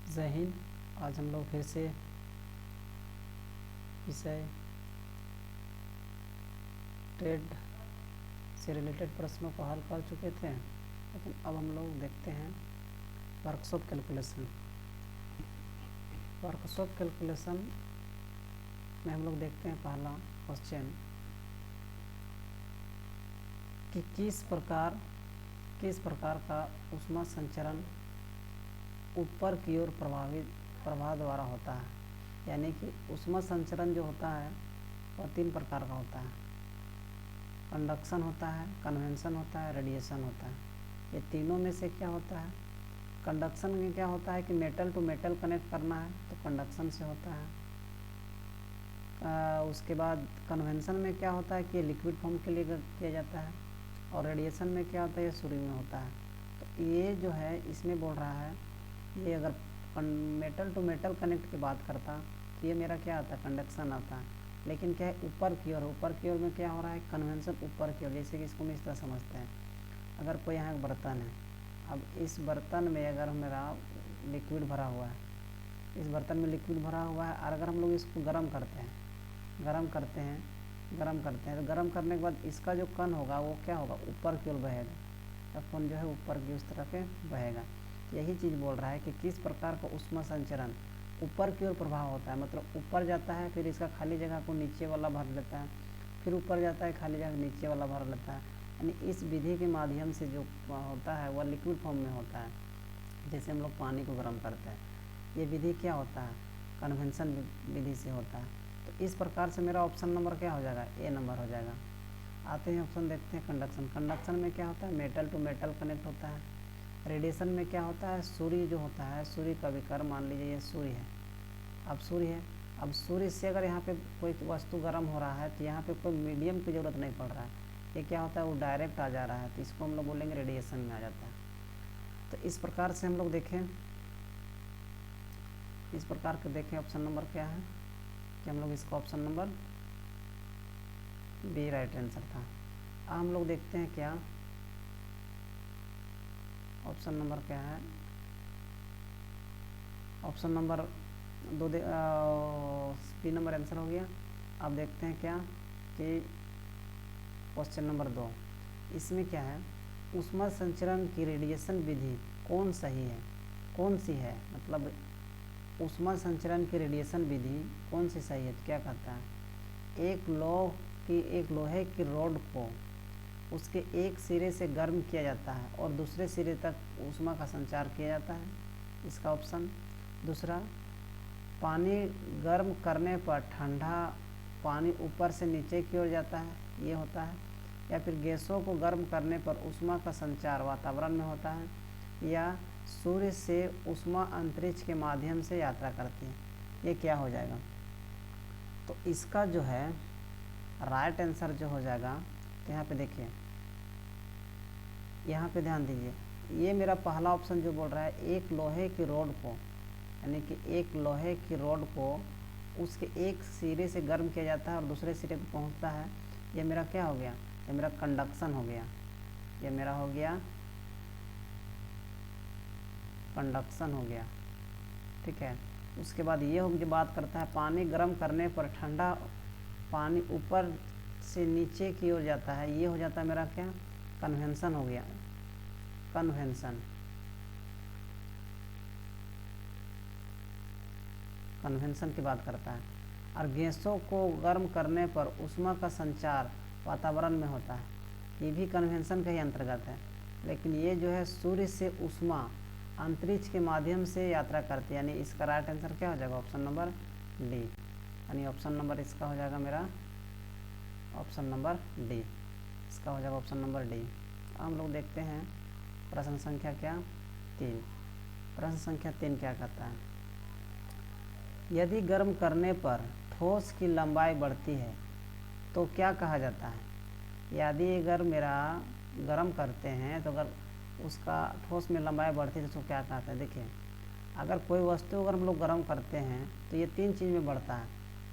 जय हिंद। आज हम लोग फिर से विषय ट्रेड से रिलेटेड प्रश्नों को हल कर चुके थे, लेकिन अब हम लोग देखते हैं वर्कशॉप कैलकुलेशन। वर्कशॉप कैलकुलेशन में हम लोग देखते हैं पहला क्वेश्चन कि किस प्रकार का ऊष्मा संचरण ऊपर की ओर प्रवाह द्वारा होता है। यानी कि ऊष्मा संचरण जो होता है वह 3 प्रकार का होता है। कंडक्शन होता है, कन्वेंशन होता है, रेडिएशन होता है। ये तीनों में से क्या होता है? कंडक्शन में क्या होता है कि मेटल टू मेटल कनेक्ट करना है तो कंडक्शन से होता है। उसके बाद कन्वेंशन में क्या होता है कि लिक्विड फॉर्म के लिए किया जाता है, और रेडिएशन में क्या होता है, ये सूर्य में होता है। तो ये जो है इसमें बोल रहा है, ये अगर मेटल टू मेटल कनेक्ट की बात करता तो ये मेरा क्या आता है, कंडक्शन आता है। लेकिन क्या है, ऊपर की ओर में क्या हो रहा है, कन्वेंशन ऊपर की ओर। जैसे कि इसको हम इस तरह समझते हैं, अगर कोई यहाँ बर्तन है, अब इस बर्तन में अगर मेरा लिक्विड भरा हुआ है, इस बर्तन में लिक्विड भरा हुआ है, और अगर हम लोग इसको गर्म करते हैं तो गर्म करने के बाद इसका जो कण होगा वो क्या होगा, ऊपर की ओर बहेगा। कण जो है ऊपर की उस तरह के बहेगा। यही चीज़ बोल रहा है कि किस प्रकार का ऊष्मा संचरण ऊपर की ओर प्रभाव होता है। मतलब ऊपर जाता है, फिर इसका खाली जगह को नीचे वाला भर लेता है, फिर ऊपर जाता है, खाली जगह नीचे वाला भर लेता है। यानी इस विधि के माध्यम से जो होता है वह लिक्विड फॉर्म में होता है। जैसे हम लोग पानी को गर्म करते हैं, ये विधि क्या होता है, कन्वेंशन विधि से होता है। तो इस प्रकार से मेरा ऑप्शन नंबर क्या हो जाएगा, ए नंबर हो जाएगा। आते हैं ऑप्शन देखते हैं कंडक्शन में क्या होता है, मेटल टू मेटल कनेक्ट होता है। रेडिएशन में क्या होता है, सूर्य जो होता है, सूर्य का विकर, मान लीजिए ये सूर्य है, अब सूर्य से अगर यहाँ पे कोई वस्तु गर्म हो रहा है तो यहाँ पे कोई मीडियम की ज़रूरत नहीं पड़ रहा है। ये क्या होता है, वो डायरेक्ट आ जा रहा है, तो इसको हम लोग बोलेंगे रेडिएशन में आ जाता है। तो इस प्रकार से हम लोग देखें, ऑप्शन नंबर क्या है कि हम लोग इसका option number B right answer था। अब हम लोग देखते हैं क्या ऑप्शन नंबर क्या है। Option number 2 B number answer हो गया। अब देखते हैं क्या कि क्वेश्चन नंबर 2, इसमें क्या है, ऊष्मा संचरण की रेडिएशन विधि कौन सी है। मतलब ऊष्मा संचरण की रेडिएशन विधि कौन सी सही है। तो क्या कहता है, एक लोहे की रॉड को उसके एक सिरे से गर्म किया जाता है और दूसरे सिरे तक ऊष्मा का संचार किया जाता है, इसका ऑप्शन। दूसरा, पानी गर्म करने पर ठंडा पानी ऊपर से नीचे की ओर जाता है, ये होता है। या फिर गैसों को गर्म करने पर ऊष्मा का संचार वातावरण में होता है, या सूर्य से ऊष्मा अंतरिक्ष के माध्यम से यात्रा करती है। ये क्या हो जाएगा, तो इसका जो है राइट आंसर जो हो जाएगा, तो यहाँ पे देखिए, यहाँ पे ध्यान दीजिए, ये मेरा पहला ऑप्शन जो बोल रहा है, एक लोहे की रॉड को, यानी कि एक लोहे की रॉड को उसके एक सिरे से गर्म किया जाता है और दूसरे सिरे पर पहुँचता है, ये मेरा क्या हो गया, ये मेरा कंडक्शन हो गया। ये मेरा हो गया कंडक्शन हो गया, ठीक है। उसके बाद ये हो, जो बात करता है पानी गर्म करने पर ठंडा पानी ऊपर से नीचे की ओर जाता है, ये हो जाता है मेरा क्या, कन्वेंशन हो गया। कन्वेंशन की बात करता है। और गैसों को गर्म करने पर ऊष्मा का संचार वातावरण में होता है, ये भी कन्वेंशन के ही अंतर्गत है। लेकिन ये जो है सूर्य से ऊष्मा अंतरिक्ष के माध्यम से यात्रा करती है, यानी इसका राइट आंसर क्या हो जाएगा, ऑप्शन नंबर डी। यानी ऑप्शन नंबर इसका हो जाएगा मेरा ऑप्शन नंबर डी, इसका हो जाएगा ऑप्शन नंबर डी। हम लोग देखते हैं प्रश्न संख्या 3। प्रश्न संख्या 3 क्या कहता है, यदि गर्म करने पर ठोस की लंबाई बढ़ती है तो क्या कहा जाता है। यदि अगर मेरा गर्म करते हैं तो अगर उसका ठोस में लंबाई बढ़ती है तो क्या कहते हैं। देखिए, अगर कोई वस्तु अगर हम लोग गर्म करते हैं तो ये 3 चीज़ में बढ़ता है,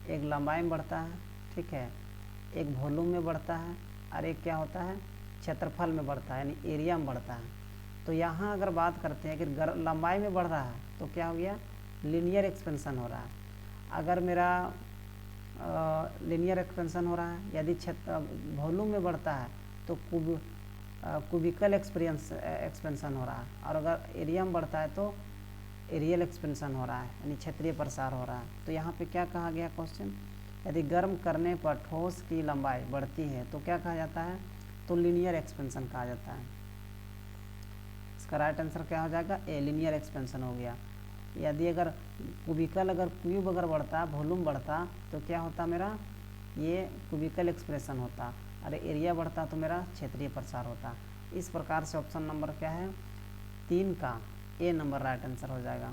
एक लंबाई में बढ़ता है, ठीक है, एक वॉल्यूम में बढ़ता है, और एक क्या होता है, क्षेत्रफल में बढ़ता है, यानी एरिया में बढ़ता है। तो यहाँ अगर बात करते हैं कि लंबाई में बढ़ रहा है तो क्या हो गया, लीनियर एक्सपेंशन हो रहा है। अगर मेरा लीनियर एक्सपेंशन हो रहा है, यदि क्षेत्र वॉल्यूम में बढ़ता है तो क्यूबिकल एक्सपेंशन हो रहा है, और अगर एरिया में बढ़ता है तो एरियल एक्सपेंशन हो रहा है, यानी क्षेत्रीय प्रसार हो रहा है। तो यहाँ पे क्या कहा गया क्वेश्चन, यदि गर्म करने पर ठोस की लंबाई बढ़ती है तो क्या कहा जाता है, तो लीनियर एक्सपेंशन कहा जाता है। इसका राइट आंसर क्या हो जाएगा, ए, लीनियर एक्सपेंशन हो गया। यदि अगर क्यूब अगर बढ़ता, वॉल्यूम बढ़ता तो क्या होता मेरा, ये क्यूबिकल एक्सप्रेशन होता, अरे एरिया बढ़ता तो मेरा क्षेत्रीय प्रसार होता। इस प्रकार से ऑप्शन नंबर क्या है, 3 का ए नंबर राइट आंसर हो जाएगा।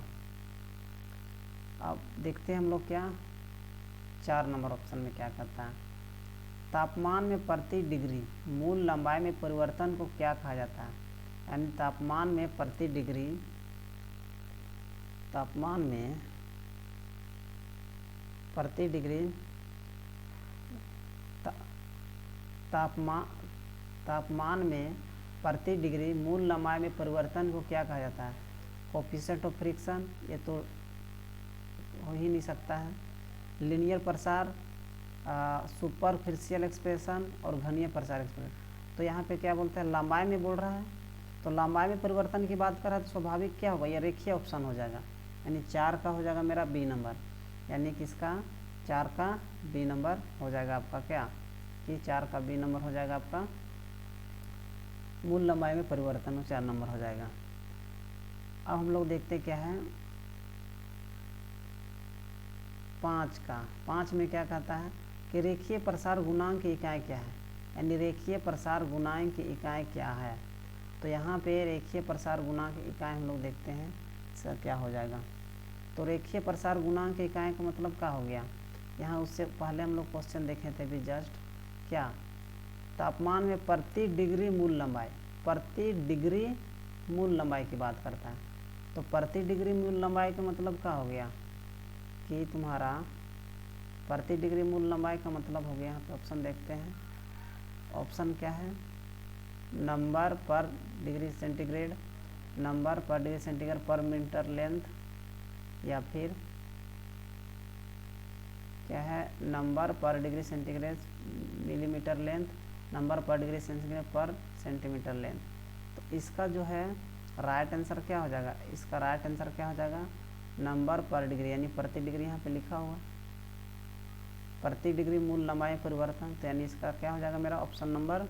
अब देखते हैं हम लोग क्या 4 नंबर ऑप्शन में क्या कहता है। तापमान में प्रति डिग्री मूल लंबाई में परिवर्तन को क्या कहा जाता है, यानी तापमान में प्रति डिग्री, तापमान में प्रति डिग्री तापमान में प्रति डिग्री मूल लंबाई में परिवर्तन को क्या कहा जाता है, कोएफिशिएंट ऑफ फ्रिक्शन, ये तो हो ही नहीं सकता है। लीनियर प्रसार, सुपरफिशियल एक्सप्रेशन और घनीय प्रसार एक्सप्रेशन। तो यहाँ पे क्या बोलते हैं, लंबाई में बोल रहा है, तो लंबाई में परिवर्तन की बात कर रहा है तो स्वाभाविक क्या होगा, यह रेखीय ऑप्शन हो जाएगा, यानी 4 का हो जाएगा मेरा बी नंबर, यानी कि इसका 4 का बी नंबर हो जाएगा आपका, क्या कि 4 का बी नंबर हो जाएगा आपका, मूल लंबाई में परिवर्तन हो 4 नंबर हो जाएगा। अब हम लोग देखते क्या है 5 का। 5 में क्या कहता है कि रेखीय प्रसार गुणांक की इकाई क्या है, यानी रेखीय प्रसार गुणांक की इकाई क्या है। तो यहाँ पे रेखीय प्रसार गुणांक की इकाई हम लोग देखते हैं इसका क्या हो जाएगा। तो रेखीय प्रसार गुणांक की इकाई का मतलब क्या हो गया, यहाँ उससे पहले हम लोग क्वेश्चन देखे थे भी जस्ट, क्या तापमान में प्रति डिग्री मूल लंबाई, प्रति डिग्री मूल लंबाई की बात करता है। तो प्रति डिग्री मूल लंबाई का मतलब क्या हो गया कि तुम्हारा प्रति डिग्री मूल लंबाई का मतलब हो गया, यहाँ पे ऑप्शन देखते हैं, ऑप्शन क्या है, नंबर पर डिग्री सेंटीग्रेड, नंबर पर डिग्री सेंटीग्रेड पर मीटर लेंथ, या फिर क्या है नंबर पर degree centigrade millimetre length, number पर डिग्री सेंटीग्रेड पर सेंटीमीटर लेंथ। तो इसका जो है राइट आंसर क्या हो जाएगा, इसका राइट आंसर क्या हो जाएगा, नंबर पर डिग्री, यानी प्रति डिग्री यहाँ पे लिखा हुआ प्रति डिग्री मूल लंबाई परिवर्तन, तो यानी इसका क्या हो जाएगा मेरा ऑप्शन नंबर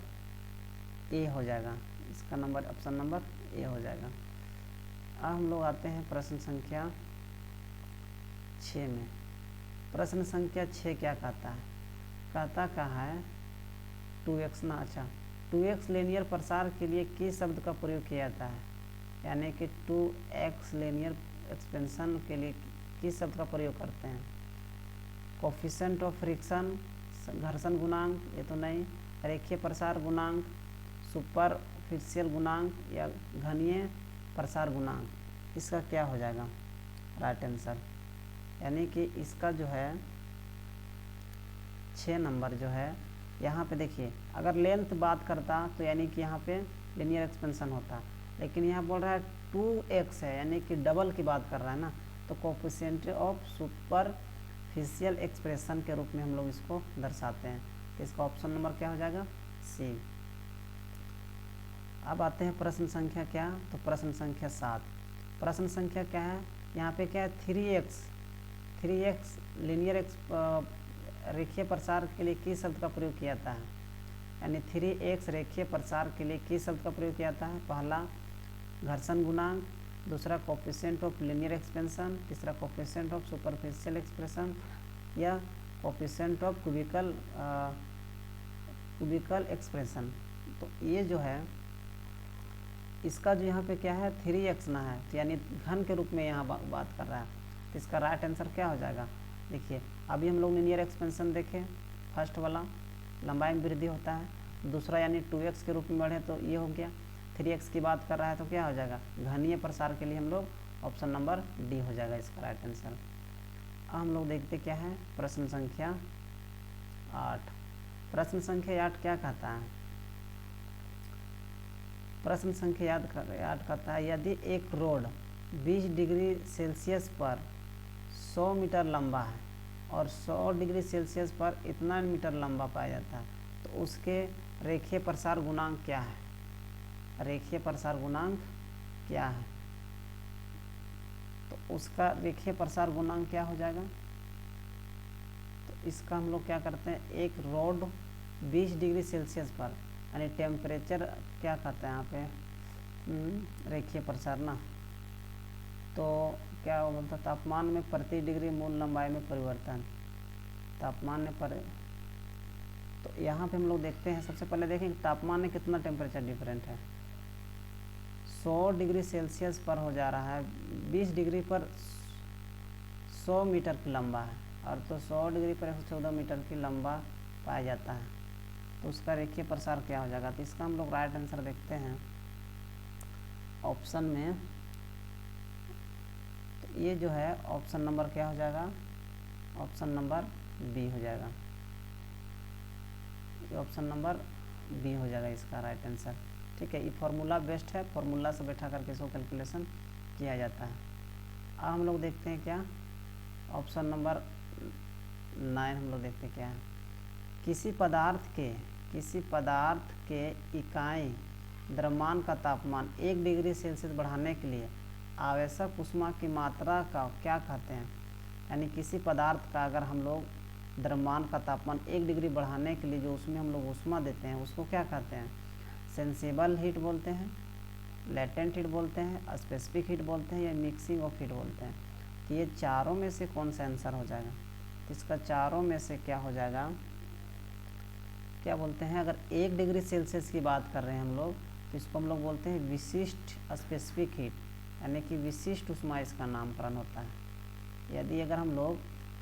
ए हो जाएगा, इसका नंबर ऑप्शन नंबर ए हो जाएगा। अब हम लोग आते हैं प्रश्न संख्या 6 में। प्रश्न संख्या 6 क्या कहता है, कहता कहा है 2x ना, अच्छा 2x लीनियर प्रसार के लिए किस शब्द का प्रयोग किया जाता है, यानी कि 2x लीनियर एक्सपेंशन के लिए किस शब्द का प्रयोग करते हैं, कोएफिशिएंट ऑफ फ्रिक्शन, घर्षण गुणांक, ये तो नहीं, रेखीय प्रसार गुणांक, सुपरफिशियल गुणांक, या घनीय प्रसार गुणांक। इसका क्या हो जाएगा राइट आंसर, यानी कि इसका जो है 6 नंबर जो है, यहाँ पे देखिए अगर लेंथ बात करता तो यानी कि यहाँ पे लीनियर एक्सपेंशन होता, लेकिन यहाँ बोल रहा है 2x है, यानी कि डबल की बात कर रहा है ना, तो कोएफिशिएंट ऑफ सुपरफिशियल एक्सप्रेशन के रूप में हम लोग इसको दर्शाते हैं। तो इसका ऑप्शन नंबर क्या हो जाएगा, सी। अब आते हैं प्रश्न संख्या क्या, तो प्रश्न संख्या 7। प्रश्न संख्या क्या है, यहाँ पे क्या है 3x लीनियर रेखीय प्रसार के लिए किस शब्द का प्रयोग किया जाता है, यानी 3x रेखीय प्रसार के लिए किस शब्द का प्रयोग किया जाता है, पहला घर्षण गुणांक, दूसरा कोएफिशिएंट ऑफ लीनियर एक्सपेंशन, तीसरा कोएफिशिएंट ऑफ सुपरफिशियल एक्सप्रेशन, या कोएफिशिएंट ऑफ क्यूबिकल एक्सप्रेशन। तो ये जो है इसका जो यहाँ पे क्या है 3x ना है, तो यानी घन के रूप में यहाँ बात कर रहा है, तो इसका राइट आंसर क्या हो जाएगा। देखिए अभी हम लोग लीनियर एक्सपेंशन देखें, फर्स्ट वाला लंबाई में वृद्धि होता है, दूसरा यानी 2x के रूप में बढ़े तो ये हो गया, 3x की बात कर रहा है तो क्या हो जाएगा, घनीय प्रसार के लिए हम लोग ऑप्शन नंबर डी हो जाएगा इसका राइट आंसर। अब हम लोग देखते क्या है प्रश्न संख्या 8। प्रश्न संख्या 8 क्या कहता है, प्रश्न संख्या 8 कहता है यदि एक रोड 20 डिग्री सेल्सियस पर 100 मीटर लंबा है और 100 डिग्री सेल्सियस पर इतना मीटर लंबा पाया जाता है, तो उसके रेखीय प्रसार गुणांक क्या है? रेखीय प्रसार गुणांक क्या है? तो उसका रेखीय प्रसार गुणांक क्या हो जाएगा? तो इसका हम लोग क्या करते हैं, एक रॉड 20 डिग्री सेल्सियस पर, यानी टेम्परेचर क्या कहते हैं यहाँ पे, रेखीय प्रसार ना, तो क्या बोलता, तापमान में प्रति डिग्री मूल लंबाई में परिवर्तन, तापमान में तो यहाँ पे हम लोग देखते हैं, सबसे पहले देखें तापमान में कितना टेम्परेचर डिफरेंट है। 100 डिग्री सेल्सियस पर हो जा रहा है, 20 डिग्री पर 100 मीटर की लंबा है, और तो 100 डिग्री पर 114 मीटर की लंबा पाया जाता है, तो उसका रेखीय प्रसार क्या हो जाएगा? तो इसका हम लोग राइट आंसर देखते हैं ऑप्शन में, तो ये जो है ऑप्शन नंबर क्या हो जाएगा? ऑप्शन नंबर बी हो जाएगा, ये ऑप्शन नंबर बी हो जाएगा इसका राइट आंसर। ठीक है, ये फार्मूला बेस्ट है, फार्मूला से बैठा करके इसको कैलकुलेशन किया जाता है। अब हम लोग देखते हैं क्या, ऑप्शन नंबर 9 हम लोग देखते हैं क्या है। किसी पदार्थ के इकाई द्रव्यमान का तापमान 1 डिग्री सेल्सियस बढ़ाने के लिए आवश्यक ऊष्मा की मात्रा का क्या कहते हैं? यानी किसी पदार्थ का अगर हम लोग द्रव्यमान का तापमान 1 डिग्री बढ़ाने के लिए जो उसमें हम लोग ऊष्मा देते हैं, उसको क्या कहते हैं? सेंसिबल हीट बोलते हैं, लेटेंट हीट बोलते हैं, स्पेसिफिक हीट बोलते हैं, या मिक्सिंग ऑफ हीट बोलते हैं। तो ये चारों में से कौन सा आंसर हो जाएगा? तो इसका चारों में से क्या हो जाएगा, क्या बोलते हैं, अगर 1 डिग्री सेल्सियस की बात कर रहे हैं हम लोग, तो इसको हम लोग बोलते हैं विशिष्ट स्पेसिफिक हीट, यानी कि विशिष्ट ऊष्मा इसका नामकरण होता है। यदि अगर हम लोग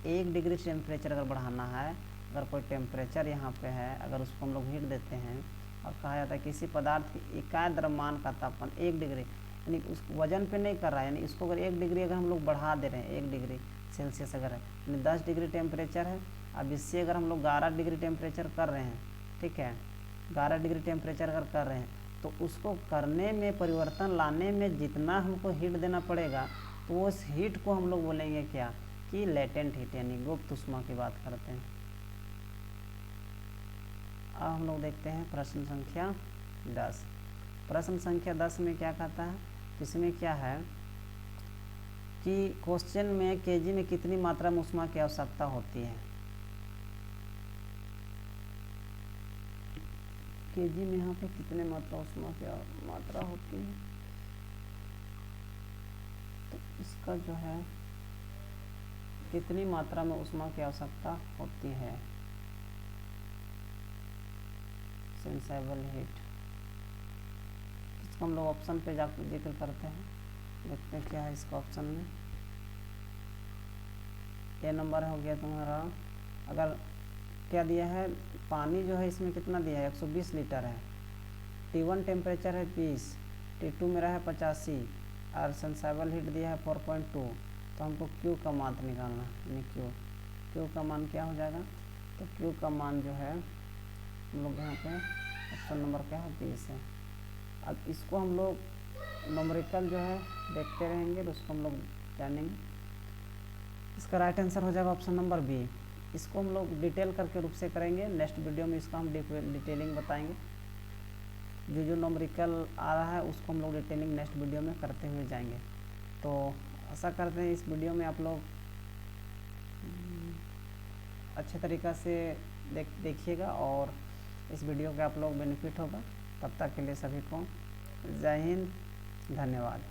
1 डिग्री टेम्परेचर अगर बढ़ाना है, अगर कोई टेम्परेचर यहाँ पे है, अगर उसको हम लोग हीट देते हैं और कहा जाता है किसी पदार्थ की इकाई द्रव्यमान का तापमान 1 डिग्री, यानी उस वजन पे नहीं कर रहा है, यानी इसको अगर 1 डिग्री अगर हम लोग बढ़ा दे रहे हैं, 1 डिग्री सेल्सियस अगर है, यानी 10 डिग्री टेम्परेचर है, अब इससे अगर हम लोग 11 डिग्री टेम्परेचर कर रहे हैं, ठीक है, 11 डिग्री टेम्परेचर अगर कर रहे हैं, तो उसको करने में, परिवर्तन लाने में जितना हमको हीट देना पड़ेगा, तो उस हीट को हम लोग बोलेंगे क्या, कि लेटेंट हीट, यानी गुप्त ऊष्मा की बात करते हैं। अब हम लोग देखते हैं प्रश्न संख्या 10। प्रश्न संख्या 10 में क्या कहता है, इसमें क्या है कि क्वेश्चन में केजी में कितनी मात्रा में ऊष्मा की आवश्यकता होती है। केजी में यहाँ पे कितने मात्रा ऊष्मा की मात्रा होती है, तो इसका जो है कितनी मात्रा में ऊष्मा की आवश्यकता होती है, सेंसेबल हीट, इसको हम लोग ऑप्शन पे जाकर जिक्र करते हैं, देखते हैं क्या है इसका ऑप्शन में। ये नंबर हो गया तुम्हारा, अगर क्या दिया है, पानी जो है इसमें कितना दिया है, 120 लीटर है, T1 टेम्परेचर है 20, T2 मेरा है 85, और सेंसेबल हीट दिया है 4.2, तो हमको Q का मान निकालना है, यानी Q का मान क्या हो जाएगा, तो Q का मान जो है हम लोग यहाँ पे ऑप्शन नंबर क्या है 20 है। अब इसको हम लोग न्यूमेरिकल जो है देखते रहेंगे, तो उसको हम लोग जानेंगे। इसका राइट आंसर हो जाएगा ऑप्शन नंबर बी। इसको हम लोग डिटेल करके रूप से करेंगे, नेक्स्ट वीडियो में इसका हम डिटेलिंग बताएंगे। जो न्यूमेरिकल आ रहा है उसको हम लोग डिटेलिंग नेक्स्ट वीडियो में करते हुए जाएंगे। तो आशा करते हैं इस वीडियो में आप लोग अच्छे तरीक़ा से देखिएगा और इस वीडियो का आप लोग बेनिफिट होगा। तब तक के लिए सभी को जय हिंद, धन्यवाद।